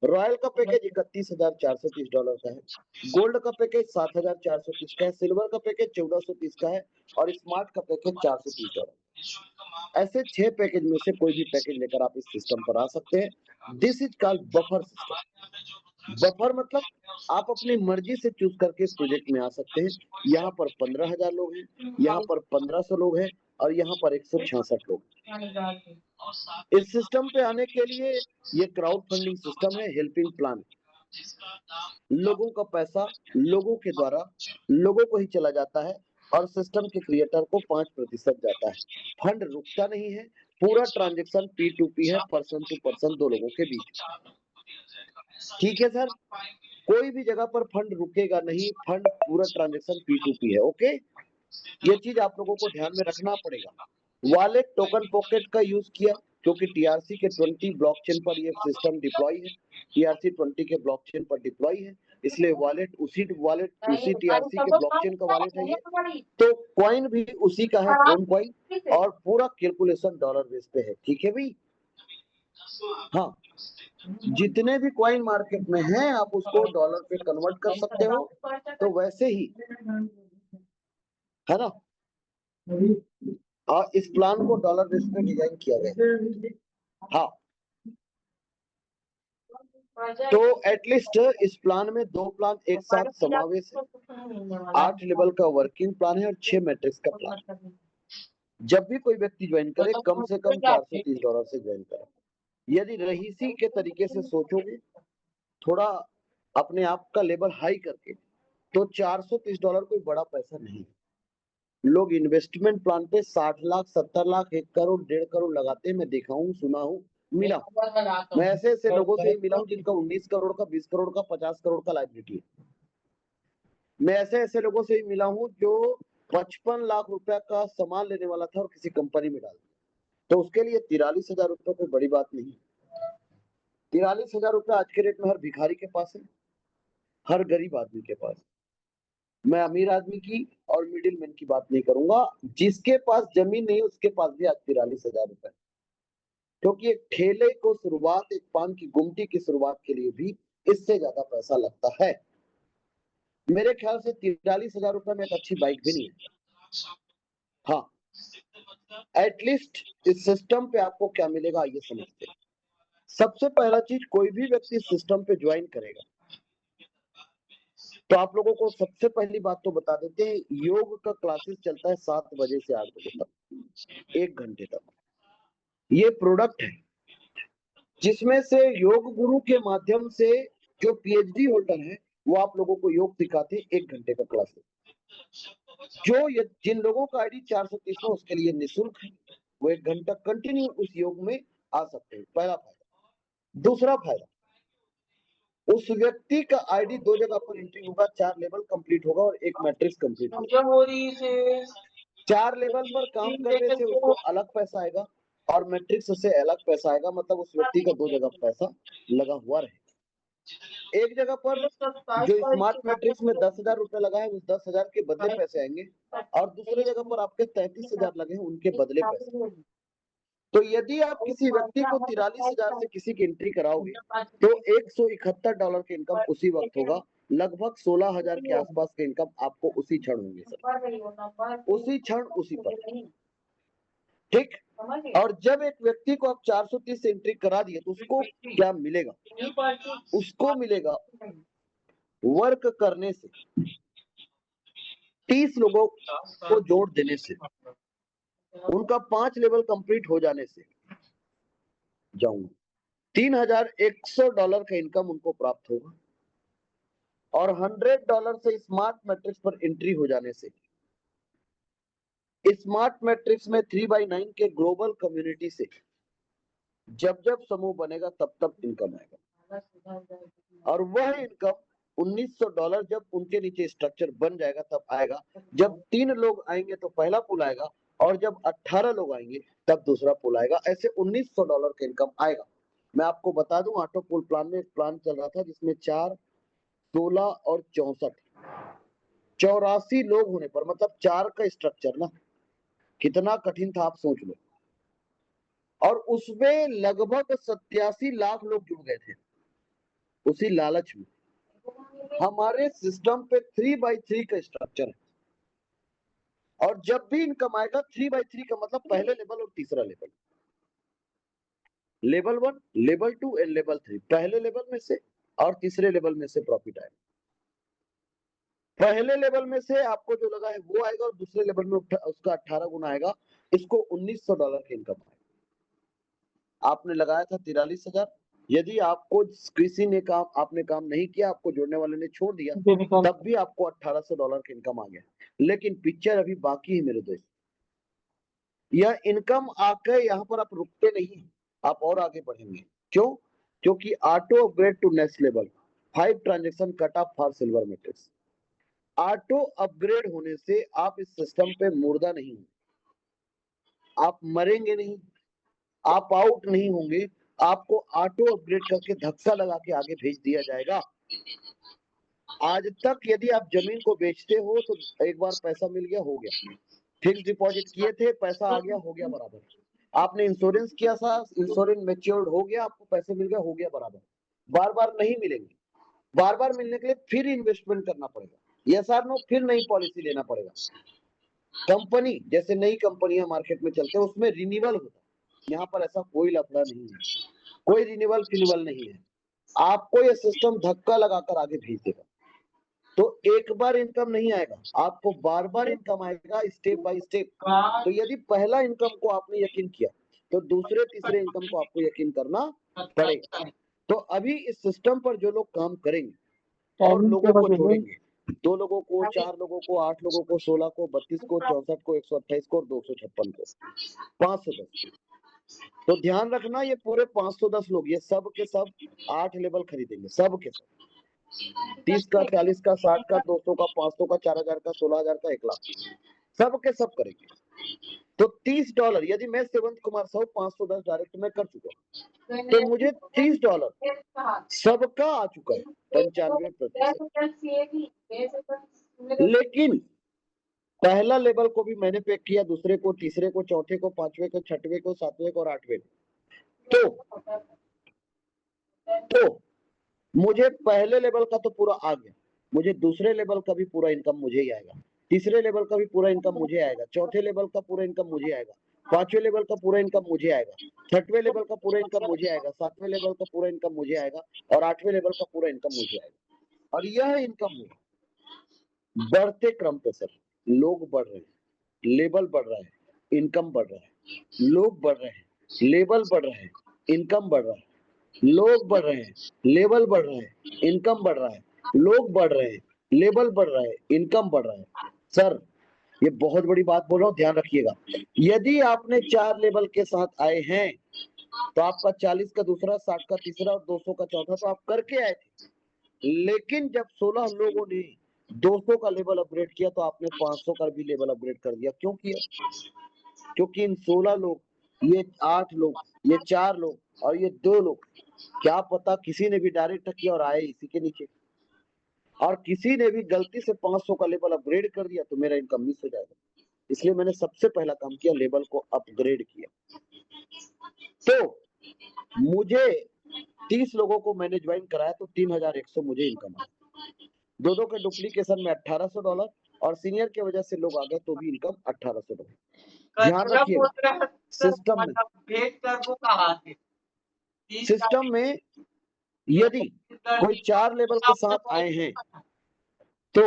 रॉयल का पैकेज 31,430 डॉलर का है। गोल्ड का पैकेज 7,430 का है। सिल्वर का पैकेज 1,430 का है और स्मार्ट का पैकेज 430 डॉलर। ऐसे 6 पैकेज में से कोई भी पैकेज लेकर आप इस सिस्टम पर आ सकते हैं। This is called buffer system. Buffer मतलब आप अपनी मर्जी से चूज करके इस प्रोजेक्ट में आ सकते हैं। यहाँ पर 15,000 लोग हैं, यहाँ पर 1,500 लोग हैं और यहाँ पर 166 लोग। इस सिस्टम पे आने के लिए ये क्राउड फंडिंग सिस्टम है, हेल्पिंग प्लान। लोगों का पैसा लोगों के द्वारा लोगों को ही चला जाता है और सिस्टम के क्रिएटर को 5% जाता है। फंड रुकता नहीं है, पूरा ट्रांजेक्शन P2P है, पर्सन टू पर्सन, दो लोगों के बीच। ठीक है सर, कोई भी जगह पर फंड रुकेगा नहीं, फंड पूरा ट्रांजेक्शन P2P है। ओके, ये चीज आप लोगों को ध्यान में रखना पड़ेगा। वॉलेट टोकन पॉकेट का यूज किया क्योंकि टीआरसी के 20 ब्लॉकचेन पर ये सिस्टम डिप्लॉय है, टीआरसी 20 के ब्लॉकचेन पर डिप्लॉय है, इसलिए वॉलेट उसी टीआरसी के ब्लॉकचेन का वॉलेट है ये, तो कॉइन भी उसी का है, क्रोन कॉइन, और पूरा कैलकुलेशन डॉलर बेस पे है। ठीक है भाई। हाँ, जितने भी कॉइन मार्केट में हैं आप उसको डॉलर पे कन्वर्ट कर सकते हो, तो वैसे ही है ना। और इस प्लान को डॉलर बेस पे डिजाइन किया गया। हाँ, तो एटलीस्ट इस प्लान में 2 प्लान एक साथ समावेश है, 8 लेवल का वर्किंग प्लान है और 6 मैट्रिक्स का प्लान। जब भी कोई व्यक्ति ज्वाइन करे कम से कम $430 से ज्वाइन करे। यदि रहीसी के तरीके से सोचोगे, थोड़ा अपने आप का लेवल हाई करके, तो $430 कोई बड़ा पैसा नहीं। लोग इन्वेस्टमेंट प्लान पे 60 लाख 70 लाख 1 करोड़ 1.5 करोड़ लगाते हैं। मैं देखा हूँ, सुना हूँ, मिला हूँ। मैं ऐसे लोगों से मिला हूँ जिनका 19 करोड़ का 20 करोड़ का 50 करोड़ का लाइबिलिटी है। मैं ऐसे लोगों से मिला हूँ जो 55 लाख रुपया का सामान लेने वाला था और किसी कंपनी में डाल दिया, तो उसके लिए 43,000 रुपये कोई बड़ी बात नहीं। 43,000 रुपये आज के रेट में हर भिखारी के पास है, हर गरीब आदमी के पास। मैं अमीर आदमी की और मिडिल मैन की बात नहीं करूंगा, जिसके पास जमीन नहीं उसके पास भी आज 43,000 रुपए, क्योंकि एक ठेले को शुरुआत, एक पान की गुमटी की शुरुआत के लिए भी इससे ज्यादा पैसा लगता है। मेरे ख्याल से 43,000 रुपए में एक अच्छी बाइक भी नहीं है। हाँ, एटलीस्ट इस सिस्टम पे आपको क्या मिलेगा ये समझते हैं। सबसे पहला चीज, कोई भी व्यक्ति सिस्टम पे ज्वाइन करेगा तो आप लोगों को सबसे पहली बात तो बता देते हैं, योग का क्लासेस चलता है 7 बजे से 8 बजे तक, 1 घंटे तक। ये प्रोडक्ट है जिसमें से योग गुरु के माध्यम से जो पीएचडी होल्डर है वो आप लोगों को योग सिखाते हैं, 1 घंटे का क्लास है। जिन लोगों का आईडी 430 में, उसके लिए निःशुल्क है, वो 1 घंटा कंटिन्यू उस योग में आ सकते हैं। पहला फायदा। दूसरा फायदा, उस व्यक्ति का आईडी 2 जगह पर एंट्री होगा, 4 लेवल कंप्लीट होगा और 1 मैट्रिक्स कंप्लीट होगा। 4 लेवल पर काम करने से उसको अलग पैसा आएगा और मैट्रिक्स से अलग पैसा आएगा, मतलब उस व्यक्ति का 2 जगह पैसा लगा हुआ रहे। एक जगह पर जो स्मार्ट मैट्रिक्स में 10,000 रुपए लगा है, उस 10,000 के बदले पैसे आएंगे, और दूसरे जगह पर आपके 33,000 लगे हैं, उनके बदले पैसे। तो यदि आप किसी व्यक्ति को 43,000 से किसी की एंट्री कराओगे तो $171 का इनकम उसी वक्त होगा, लगभग 16,000 के आसपास का इनकम आपको उसी क्षण होंगे सर, उसी क्षण उसी पर। ठीक। और जब एक व्यक्ति को आप 430 से एंट्री करा दिए तो उसको क्या मिलेगा? उसको मिलेगा वर्क करने से, 30 लोगों को जोड़ देने से, उनका 5 लेवल कंप्लीट हो जाने से जाऊंगा $3,100 का इनकम उनको प्राप्त होगा, और $100 से स्मार्ट मैट्रिक्स पर एंट्री हो जाने से, स्मार्ट मैट्रिक्स में 3/9 के ग्लोबल कम्युनिटी से जब जब समूह बनेगा तब तब इनकम आएगा, और वह इनकम $1,900 जब उनके नीचे स्ट्रक्चर बन जाएगा तब आएगा। जब 3 लोग आएंगे तो पहला पुल आएगा, और जब 18 लोग आएंगे तब दूसरा पुल आएगा। ऐसे $1,900 का इनकम आएगा। मैं आपको बता दूं, ऑटो पुल प्लान में एक प्लान चल रहा था जिसमें 4, 16 और 64 84 लोग होने पर, मतलब 4 का स्ट्रक्चर ना, कितना कठिन था आप सोच लो, और उसमें लगभग 87 लाख लोग जुड़ गए थे उसी लालच में। हमारे सिस्टम पे 3/3 का स्ट्रक्चर है, और जब भी इनकम आएगा 3/3 का मतलब पहले लेवल और तीसरा level, level 1, level 2 and level 3, पहले लेवल में से और तीसरे लेवल में से प्रॉफिट आएगा। पहले लेवल में से आपको जो लगा है वो आएगा, और दूसरे लेवल में उसका 18 गुना आएगा। इसको $1,900 की इनकम आएगा। आपने लगाया था 43,000, यदि आपको किसी ने आपने काम नहीं किया, आपको जोड़ने वाले ने छोड़ दिया, तब भी आपको $1,800 की इनकम आ गया। लेकिन पिक्चर अभी बाकी है मेरे दोस्त। यह इनकम आकर यहाँ पर आप रुकते नहीं, आप और आगे बढ़ेंगे। क्यों? क्योंकि auto upgrade to next level, 5 transaction cut off for silver matrix. Auto upgrade होने से आप इस सिस्टम पे मुर्दा नहीं, आप मरेंगे नहीं, आप आउट नहीं होंगे, आपको ऑटो अपग्रेड करके धक्का लगा के आगे भेज दिया जाएगा। आज तक यदि आप जमीन को बेचते हो तो एक बार पैसा मिल गया, हो गया। फिक्स डिपॉजिट किए थे, पैसा आ गया, हो गया बराबर। आपने इंश्योरेंस किया था, इंश्योरेंस मैच्योर्ड हो गया, आपको पैसे मिल गए, हो गया बराबर। बार बार नहीं मिलेंगे, बार बार मिलने के लिए फिर इन्वेस्टमेंट करना पड़ेगा, यस और नो, फिर नई पॉलिसी लेना पड़ेगा। कंपनी जैसे नई कंपनियां मार्केट में चलते हैं उसमें रिन्यूअल होता है, यहाँ पर ऐसा कोई लफड़ा नहीं है, कोई रिन्यूअल फिन्यूअल नहीं है। आपको ये सिस्टम धक्का लगाकर आगे भेज देगा। तो एक बार इनकम नहीं आएगा, आपको बार बार इनकम आएगा, स्टेप बाय स्टेप। तो यदि पहला इनकम को आपने यकीन किया तो दूसरे तीसरे इनकम को आपको यकीन करना पड़ेगा। तो अभी इस सिस्टम पर जो लोग काम करेंगे और टाइमिंग लोगों क्या को बजे है? जोड़ेंगे, 2 लोगों को, 4 लोगों को, 8 लोगों को, 16 को, 32 को, 64 को, 128 को और 256 को, 510। तो ध्यान रखना, ये पूरे 510 लोग, ये सब के सब 8 लेवल खरीदेंगे, सब के सब। 30 का, 40 का, 60 का, 200 का, 500 का, 4000 का, 16000 का, 1 लाख, सब के सब करेंगे। तो $30, यदि मैं सेवंत कुमार साहू 510 डायरेक्ट में कर चुका, तो मुझे $30 सबका आ चुका है, 95%। लेकिन पहला लेवल को भी मैंने पे किया, दूसरे को, तीसरे को, चौथे को, पांचवे को, छठवें को, सातवें को और 8वें को। तो मुझे पहले लेवल का तो पूरा आ गया, मुझे दूसरे लेवल का भी पूरा इनकम मुझे ही आएगा, तीसरे लेवल का भी पूरा इनकम मुझे आएगा, चौथे लेवल का पूरा इनकम मुझे आएगा, 5वें लेवल का पूरा इनकम मुझे आएगा, 6वें लेवल का पूरा इनकम मुझे आएगा, 7वें लेवल का पूरा इनकम मुझे आएगा और 8वें लेवल का पूरा इनकम मुझे आएगा। और यह इनकम होगा बढ़ते क्रम पे। सर, लोग बढ़ रहे हैं, लेवल बढ़ रहा है, इनकम बढ़ रहा है, लोग बढ़ रहे हैं, लेवल बढ़ रहा है, इनकम बढ़ रहा है, लोग बढ़ रहे हैं, लेवल बढ़ रहा है, इनकम बढ़ रहा है, लोग बढ़ रहे हैं, लेवल बढ़ रहा है, इनकम बढ़ रहा है। सर, ये बहुत बड़ी बात बोल रहा हूं, ध्यान रखिएगा। यदि आपने 4 लेवल के साथ आए हैं तो आपका 40 का दूसरा, 60 का तीसरा और 200 का चौथा तो आप करके आए थे। लेकिन जब 16 लोगों ने 200 का लेवल अपग्रेड किया तो आपने 500 का भी लेवल अपग्रेड कर दिया। क्यों किया? क्योंकि इन 16 लोग, ये 8 लोग, ये 4 लोग और ये 2 लोग, क्या पता किसी ने भी डायरेक्ट किया और आए इसी के नीचे, और किसी ने भी गलती से 500 का लेवल अपग्रेड कर दिया तो मेरा इनकम मिस हो जाएगा। इसलिए मैंने सबसे पहला काम किया, लेवल को अपग्रेड किया। तो मुझे 30 लोगों को मैंने ज्वाइन कराया तो 3100 मुझे इनकम आया। 2 के डुप्लीकेशन में $1800 और सीनियर की वजह से लोग आ गए तो भी इनकम $1800। ध्यान रखिएगा, सिस्टम में यदि कोई 4 लेवल के साथ आए हैं तो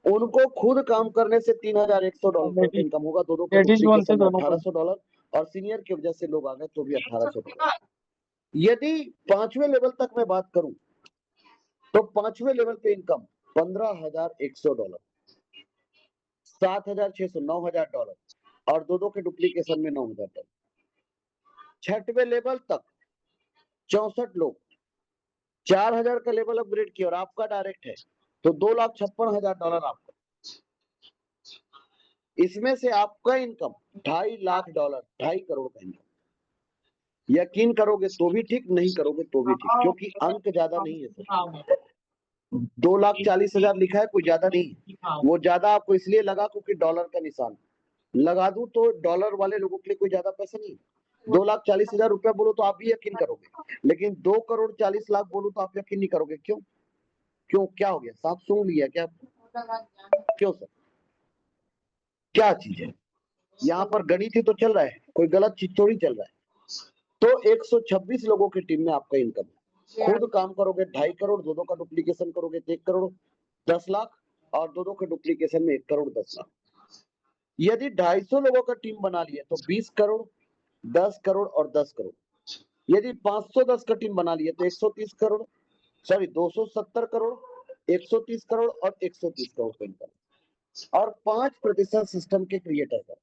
उनको खुद काम करने से $3100 तक इनकम होगा। 2 के डुप्लीकेशन में $1800 और सीनियर की वजह से लोग आ गए तो भी $1800। यदि 5वें लेवल तक मैं बात करूं तो 5वें लेवल पे इनकम $15,100, $7,600, $9,000 और 2 के डुप्लीकेशन में $9,000। 6वें लेवल तक 64 लोग, 4000 का लेवल अपग्रेड किया और आपका डायरेक्ट है तो $2,56,000 आपका। इसमें से आपका इनकम $2.5 लाख, 2.5 करोड़ का इनकम। यकीन करोगे तो भी ठीक, नहीं करोगे तो भी ठीक, क्योंकि अंक ज्यादा नहीं है सर। 2,40,000 लिखा है, कोई ज्यादा नहीं। वो ज्यादा आपको इसलिए लगा क्योंकि डॉलर का निशान लगा दूं तो डॉलर वाले लोगों के लिए कोई ज्यादा पैसा नहीं। 2,40,000 रुपया बोलो तो आप भी यकीन करोगे, लेकिन 2,40,00,000 बोलो तो आप यकीन नहीं करोगे। क्यों? क्यों, क्या हो गया? सांप सूंघ लिया क्या? क्यों सर, क्या चीज है? यहाँ पर गणित ही तो चल रहा है, कोई गलत चीज थोड़ी चल रहा है। तो 126 लोगों की टीम में आपका इनकम है। खुद काम करोगे 2.5 करोड़, 2 का डुप्लीकेशन करोगे तो 1 करोड़ 10 लाख और 2 के डुप्लीकेशन में 1 करोड़ 10 लाख। यदि 250 लोगों का टीम बना लिए तो 20 करोड़, 10 करोड़ और 10 करोड़। यदि 510 का टीम बना लिए तो 130 करोड़, सॉरी 270 करोड़, 130 करोड़ और 130 करोड़ का इनकम और 5% सिस्टम के क्रिएटर का।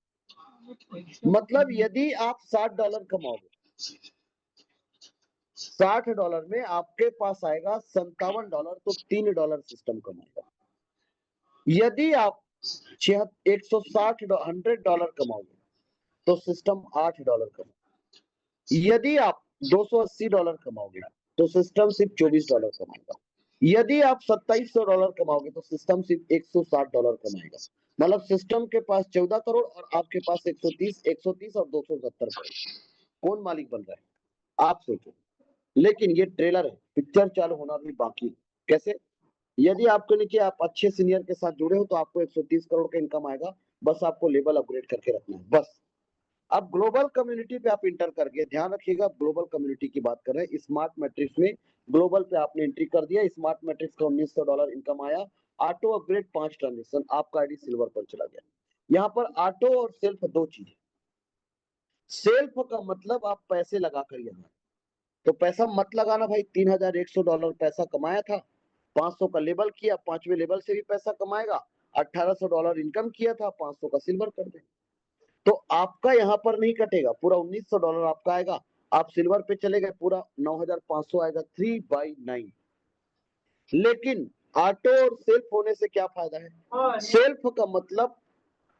मतलब यदि आप $60 कमाओगे, $60 में आपके पास आएगा $57, तो $3 सिस्टम कमाएगा। यदि आप $160 $100 कमाओगे तो सिस्टम $8 कमाएगा। यदि आप $280 कमाओगे तो सिस्टम सिर्फ $24 कमाएगा। यदि आप $2700 कमाओगे तो सिस्टम सिर्फ $160 कमाएगा। मतलब सिस्टम के पास 14 करोड़ और आपके पास 130 और 270 करोड़। कौन मालिक बन रहा है आप सोचो। लेकिन ये ट्रेलर है, पिक्चर चालू होना भी बाकी है। कैसे? यदि आपके नीचे आप अच्छे सीनियर के साथ जुड़े हो तो आपको 130 करोड़ का इनकम आएगा। बस आपको लेवल अपग्रेड करके रखना है बस। अब ग्लोबल कम्युनिटी पे आप इंटर करके ध्यान रखिएगा, ग्लोबल कम्युनिटी की बात कर रहे हैं। स्मार्ट मैट्रिक्स में ग्लोबल पे आपने एंट्री कर दिया, स्मार्ट मैट्रिक्स का $1900 इनकम आया। ऑटो अपग्रेड 5 ट्रांजेक्शन, आपका आईडी सिल्वर पर चला गया। यहाँ पर ऑटो और सेल्फ दो चीज। सेल्फ का मतलब आप पैसे लगा कर यहाँ, तो पैसा मत लगाना भाई। $3100 पैसा कमाया था, 500 का लेवल किया, 5वें लेवल से भी पैसा कमाएगा। $1800 इनकम किया था, 500 का सिल्वर कर दे। तो आपका यहाँ पर नहीं कटेगा, पूरा $1900 आपका आएगा। आप सिल्वर पे चले गए, पूरा 9500 आएगा, 3/9। लेकिन ऑटो और सेल्फ होने से क्या फायदा है? सेल्फ का मतलब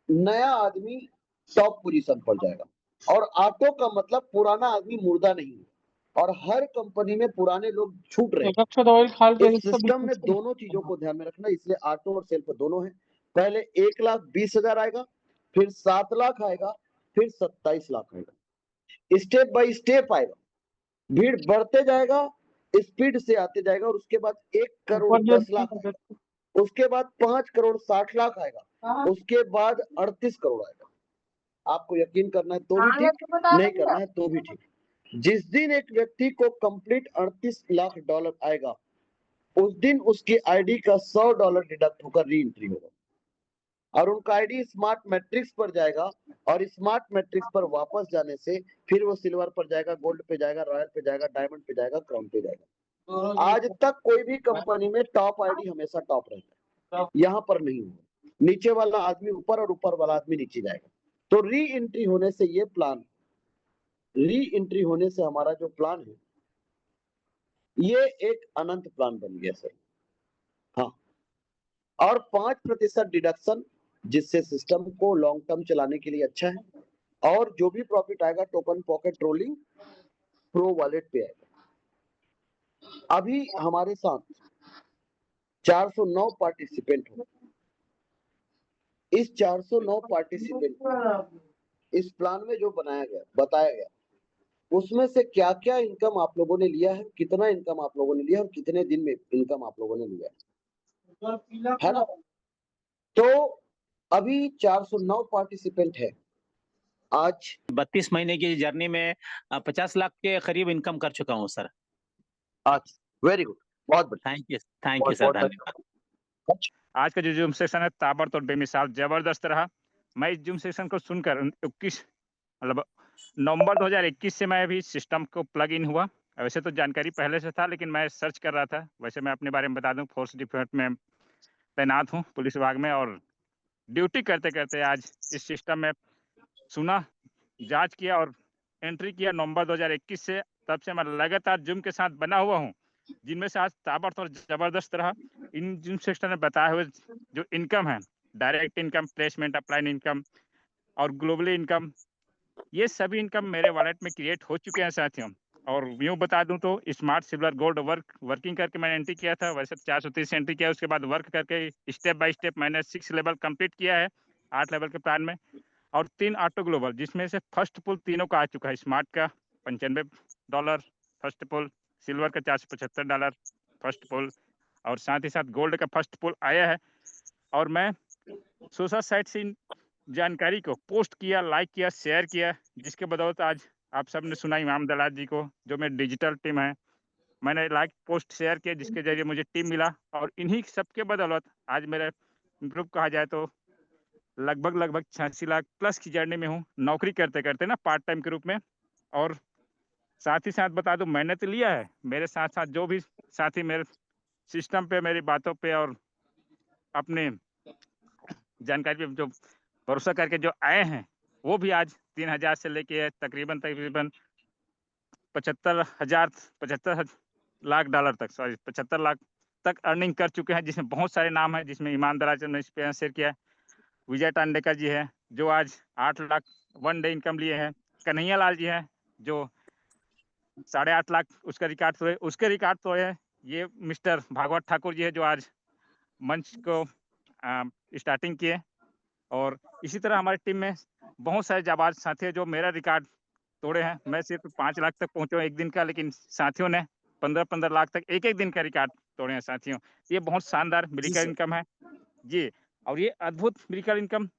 नया आदमी टॉप पोजीशन पर जाएगा, और ऑटो का मतलब पुराना आदमी मुर्दा नहीं है। और हर कंपनी में पुराने लोग छूट रहे हैं। एक अक्षर ऑयल खाल के इस सिस्टम में दोनों चीजों को ध्यान में रखना, इसलिए ऑटो और सेल्फ दोनों है। पहले 1,20,000 आएगा, फिर 7 लाख आएगा, फिर 27 लाख आएगा। स्टेप बाय स्टेप आएगा, भीड़ बढ़ते जाएगा, स्पीड से आते जाएगा। और उसके बाद 1,10,00,000 आएगा, उसके बाद 5,60,00,000 आएगा, उसके बाद 38 करोड़ आएगा। आपको यकीन करना है तो भी ठीक, नहीं करना है तो भी ठीक। जिस दिन एक व्यक्ति को कंप्लीट $38 लाख आएगा, उस दिन उसकी आईडी का $100 डिडक्ट होकर री एंट्री होगा, और उनका आईडी स्मार्ट मैट्रिक्स पर जाएगा। और स्मार्ट मैट्रिक्स पर वापस जाने से फिर वो सिल्वर पर जाएगा, गोल्ड पे जाएगा, रॉयल पे जाएगा, डायमंड पे जाएगा, क्राउन पे जाएगा। आज तक कोई भी कंपनी में टॉप आईडी हमेशा टॉप रहता है, यहाँ पर नहीं होगा। नीचे वाला आदमी ऊपर और ऊपर वाला आदमी नीचे जाएगा। तो री एंट्री होने से ये प्लान, री एंट्री होने से हमारा जो प्लान है ये एक अनंत प्लान बन गया सर। हाँ, और 5% डिडक्शन, जिससे सिस्टम को लॉन्ग टर्म चलाने के लिए अच्छा है। और जो भी प्रॉफिट आएगा token pocket rolling pro wallet पे आएगा। अभी हमारे साथ 409 पार्टिसिपेंट हो। इस 409 पार्टिसिपेंट इस प्लान में जो बनाया गया, बताया गया, उसमें से क्या क्या इनकम आप लोगों ने लिया है, कितना इनकम आप लोगों ने लिया और कितने दिन में इनकम आप लोगों ने लिया है ना। तो अभी 409 पार्टिसिपेंट है। आज 32 महीने की जर्नी में 50 लाख के करीब इनकम कर चुका हूँ सर। आज वेरी गुड, बहुत बढ़िया, थैंक यू सर, धन्यवाद। आज का जो जूम सेशन है ताबड़तोड़ बेमिसाल जबरदस्त रहा। मैं इस जूम सेशन को सुनकर 21 मतलब नवंबर 2021 से मैं अभी सिस्टम को प्लग इन हुआ। वैसे तो जानकारी पहले से था, लेकिन मैं सर्च कर रहा था। वैसे मैं अपने बारे में बता दूं, फोर्स डिपार्टमेंट में तैनात हूं, पुलिस विभाग में। और ड्यूटी करते करते आज इस सिस्टम में सुना, जांच किया और एंट्री किया नवंबर 2021 से। तब से मैं लगातार जूम के साथ बना हुआ हूं, जिनमें से आज ताबड़तोड़ जबरदस्त रहा। इन जूम सेक्शन में बताए हुए जो इनकम है, डायरेक्ट इनकम, प्लेसमेंट, अप्लाइन इनकम और ग्लोबली इनकम, ये सभी इनकम मेरे वॉलेट में क्रिएट हो चुके हैं साथियों। और यूँ बता दूं तो स्मार्ट सिल्वर गोल्ड वर्किंग करके मैंने एंट्री किया था। वैसे 430 एंट्री किया, उसके बाद वर्क करके स्टेप बाय स्टेप मैंने 6 लेवल कंप्लीट किया है 8 लेवल के प्लान में। और 3 ऑटो ग्लोबल, जिसमें से फर्स्ट पुल तीनों का आ चुका है। स्मार्ट का $95 फर्स्ट पुल, सिल्वर का $475 फर्स्ट पुल, और साथ ही साथ गोल्ड का फर्स्ट पुल आया है। और मैं सोशल साइट से इन जानकारी को पोस्ट किया, लाइक किया, शेयर किया, जिसके बदौलत आज आप सब ने सुना इमाम दलाल जी को, जो मेरी डिजिटल टीम है। मैंने लाइक, पोस्ट, शेयर किया, जिसके जरिए मुझे टीम मिला। और इन्हीं सबके बदौलत आज मेरे ग्रुप कहा जाए तो लगभग 86 लाख प्लस की जर्नी में हूँ, नौकरी करते करते ना, पार्ट टाइम के रूप में। और साथ ही साथ बता दूं, मैंने तो लिया है, मेरे साथ साथ जो भी साथी मेरे सिस्टम पे, मेरी बातों पे और अपने जानकारी पे जो भरोसा करके जो आए हैं, वो भी आज 3,000 से लेके तकरीबन 75 लाख तक, सॉरी 75 लाख तक अर्निंग कर चुके हैं, जिसमें बहुत सारे नाम हैं, जिसमें ईमान दराज ने इस पे शेयर किया है, विजय टांडेकर जी है जो आज 8 लाख वन डे इनकम लिए हैं, कन्हैया लाल जी हैं जो 8.5 लाख उसका रिकॉर्ड तोड़े। उसके रिकॉर्ड तोड़े ये मिस्टर भागवत ठाकुर जी है, जो आज मंच को स्टार्टिंग किए। और इसी तरह हमारी टीम में बहुत सारे जाबाज साथी हैं जो मेरा रिकॉर्ड तोड़े हैं। मैं सिर्फ 5 लाख तक पहुंचा हूं एक दिन का, लेकिन साथियों ने 15-15 लाख तक एक दिन का रिकॉर्ड तोड़े हैं साथियों। ये बहुत शानदार मिलिकल सर। इनकम है जी। और ये अद्भुत मिलिकल इनकम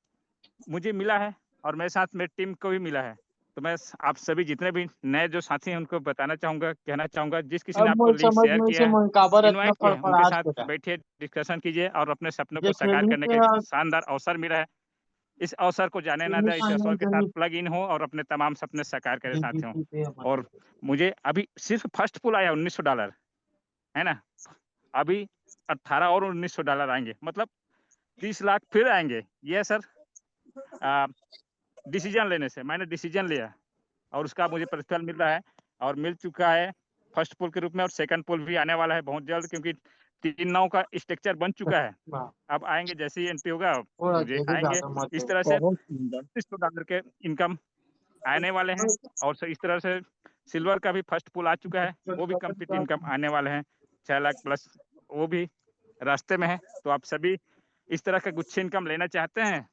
मुझे मिला है और मेरे साथ मेरी टीम को भी मिला है। तो मैं आप सभी जितने भी नए जो साथी हैं उनको बताना चाहूंगा, कहना चाहूंगा, जिस किसी ने अब आपको मैं लिंक समझ शेयर में किया से है, मुनकाबर इतना इनवाइट किया है, उनके फड़फड़ाहट साथ हो रहा है। बैठिए, डिस्कशन कीजिए और अपने सपनों को ये साकार खेलने करने के का शानदार अवसर मिला है। इस अवसर को जाने ना दें, इस अवसर के साथ सेमीफाइनल प्लग इन हो और अपने तमाम सपने साकार करें साथियों। जीती पे हमारी। और मुझे अभी सिर्फ फर्स्ट पुल आया $1900, है ना? अभी 18 और $1900 आएंगे, मतलब 30 लाख फिर आएंगे। ये सर डिसीजन लेने से मैंने डिसीजन लिया और उसका मुझे प्रतिफल मिल रहा है और मिल चुका है फर्स्ट पुल के रूप में। और सेकंड पुल भी आने वाला है बहुत जल्द, क्योंकि 3 नाव का स्ट्रक्चर बन चुका है। वाह, अब आएंगे, जैसे ही एंट्री होगा थोड़ा मुझे जल्दी आएंगे। ज्यादा मत इस दो। तरह से बहुत सुंदर। $2500 के इनकम आने वाले हैं। और इस तरह से सिल्वर का भी फर्स्ट पुल आ चुका है, वो भी कंप्लीट इनकम आने वाले हैं 6 लाख प्लस, वो भी रास्ते में है। तो आप सभी इस तरह का गुच्छे इनकम लेना चाहते हैं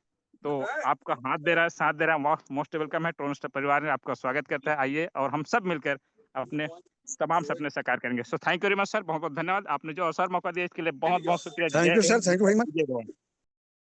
तो आपका हाथ दे रहा है, साथ दे रहा है, मोस्ट वेलकम है। टोनस्टार परिवार में आपका स्वागत करता है। आइए और हम सब मिलकर अपने तमाम सपने साकार करेंगे। So thank you very much sir, बहुत बहुत धन्यवाद। आपने जो अवसर मौका दिया इसके लिए बहुत बहुत शुक्रिया। Thank you sir, thank you very much. जय भगवान।